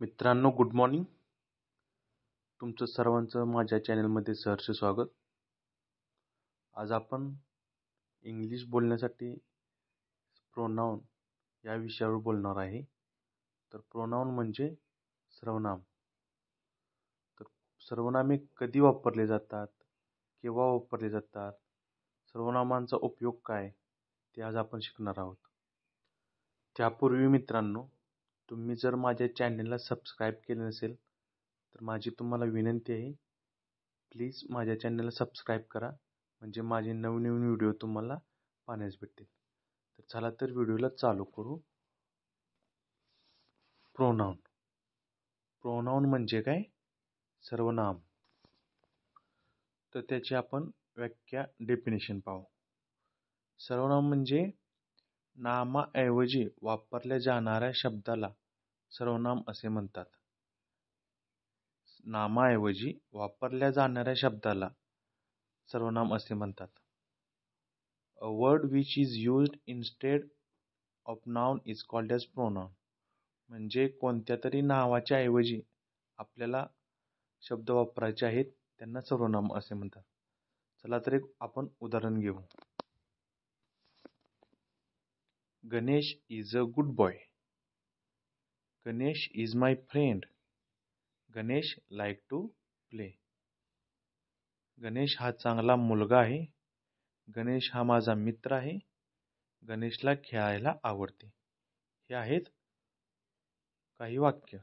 मित्रांनो, good morning. तुमचं सर्वांचं माझ्या चॅनलमध्ये सहर्ष स्वागत. आज आपण इंग्लिश बोलण्यासाठी प्रोनाऊन या विषयावर बोलणार आहे. तर प्रोनाऊन म्हणजे सर्वनाम. तर सर्वनामे कधी वापरले जातात, केव्हा वापरले जातात, सर्वनामांचा उपयोग काय, ते आज आपण शिकणार आहोत. त्यापूर्वी मित्रांनो, तुम्ही जर माझ्या चॅनलला सबस्क्राईब केले नसेल तर माझी तुम्हाला विनंती आहे, प्लीज माझ्या चॅनलला सबस्क्राईब करा, म्हणजे माझे नवनवीन व्हिडिओ तुम्हाला पाहण्यास भेटतील. तर चला तर व्हिडिओला चालू करू. प्रोनाऊन. प्रोनाऊन म्हणजे काय? सर्वनाम. तर त्याची आपण व्याख्या, डेफिनेशन पाहू. सर्वनाम म्हणजे नामाऐवजी वापरल्या जाणाऱ्या शब्दाला सर्वनाम असे म्हणतात. नामाऐवजी वापरल्या जाणाऱ्या शब्दाला सर्वनाम असे म्हणतात. A word which is used instead of noun is called as pronoun. म्हणजे कोणत्या तरी नावाच्या ऐवजी आपल्याला शब्द वापरायचे आहेत, त्यांना सर्वनाम असे म्हणतात. चला तर एक आपण उदाहरण घेऊ. Ganesh is a good boy. Ganesh is my friend. Ganesh like to play. Ganesh हा चांगला मुलगा आहे. गणेश हा माझा मित्र आहे. गणेशला खेळायला आवडते. हे आहेत काही वाक्य.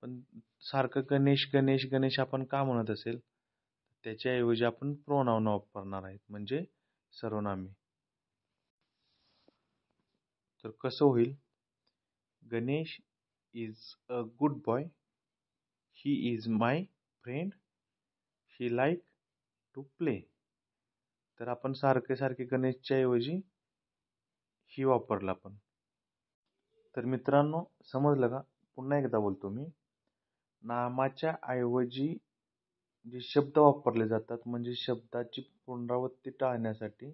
पण सारखं गणेश गणेश गणेश आपण का म्हणत असेल, त्याच्याऐवजी आपण प्रोनाउन वापरणार आहेत, म्हणजे सर्वनामे. तर कसं होईल? Ganesh is a good boy. He is my friend. He like to play. तर आपण सारखे सारखे गणेशच्या ऐवजी ही वापरला आपण. तर मित्रांनो, समजलं का? पुन्हा एकदा बोलतो मी. नामाच्या ऐवजी जे शब्द वापरले जातात, म्हणजे शब्दाची पुनरावृत्ती टाळण्यासाठी,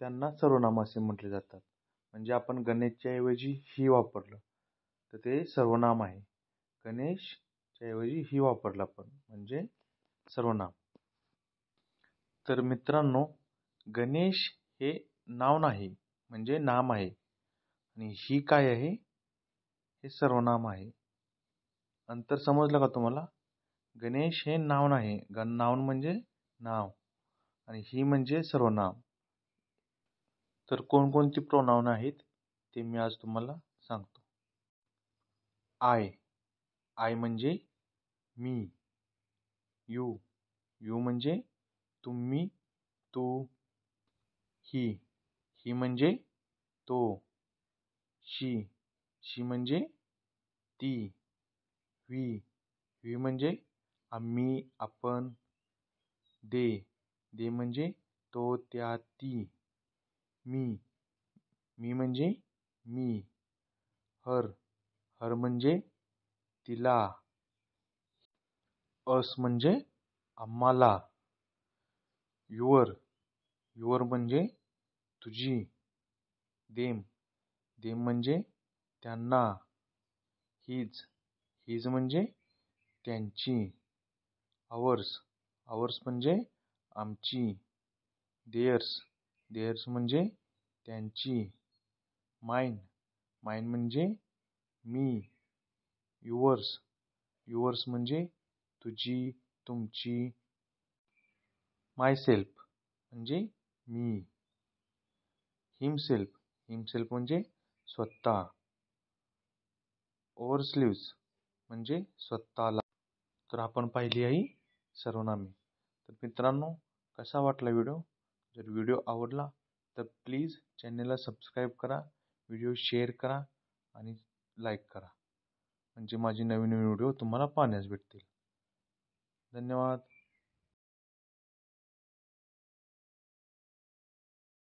त्यांना सर्वनाम असे म्हटले जातात. म्हणजे आपण गणेशच्या ऐवजी ही वापरलं तर ते सर्वनाम आहे. गणेशच्या ऐवजी ही वापरलं आपण, म्हणजे सर्वनाम. तर मित्रांनो, गणेश हे नाव नाही, म्हणजे नाम आहे, आणि ही काय आहे? हे सर्वनाम आहे. अंतर समजलं का तुम्हाला? गणेश हे नाव नाही, नाउन म्हणजे नाव, आणि ही म्हणजे सर्वनाम. तर कोणकोणती प्रोनाउन आहेत ते मी आज तुम्हाला सांगतो. आय. आय म्हणजे मी. यू. यू म्हणजे तुम्ही, तू. ही. ही म्हणजे तो. शी. शी म्हणजे ती. वी. वी म्हणजे आम्ही, आपण. दे. दे म्हणजे तो, त्या, ती. मी. मी म्हणजे मी. हर. हर म्हणजे तिला. अस म्हणजे आम्हाला. युअर. युअर म्हणजे तुझी. देम. देम म्हणजे त्यांना. हिज. हिज म्हणजे त्यांची. आवर्स. आवर्स म्हणजे आमची. देअर्स. देअर्स म्हणजे त्यांची. माइन. माइन म्हणजे मी. युअर्स. युअर्स म्हणजे तुझी, तुमची. मायसेल्फ म्हणजे मी. हिमसेल्फ. हिमसेल्फ म्हणजे स्वतः. ओव्हरस्लीव्स म्हणजे स्वतःला. तर आपण पाहिली आहे सर्वनामे. तर मित्रांनो, कसा वाटला व्हिडिओ? जर व्हिडिओ आवडला तर प्लीज चॅनलला सबस्क्राईब करा, व्हिडिओ शेअर करा आणि लाईक करा, म्हणजे माझी नवीन व्हिडिओ तुम्हाला पाहण्यास भेटतील. धन्यवाद.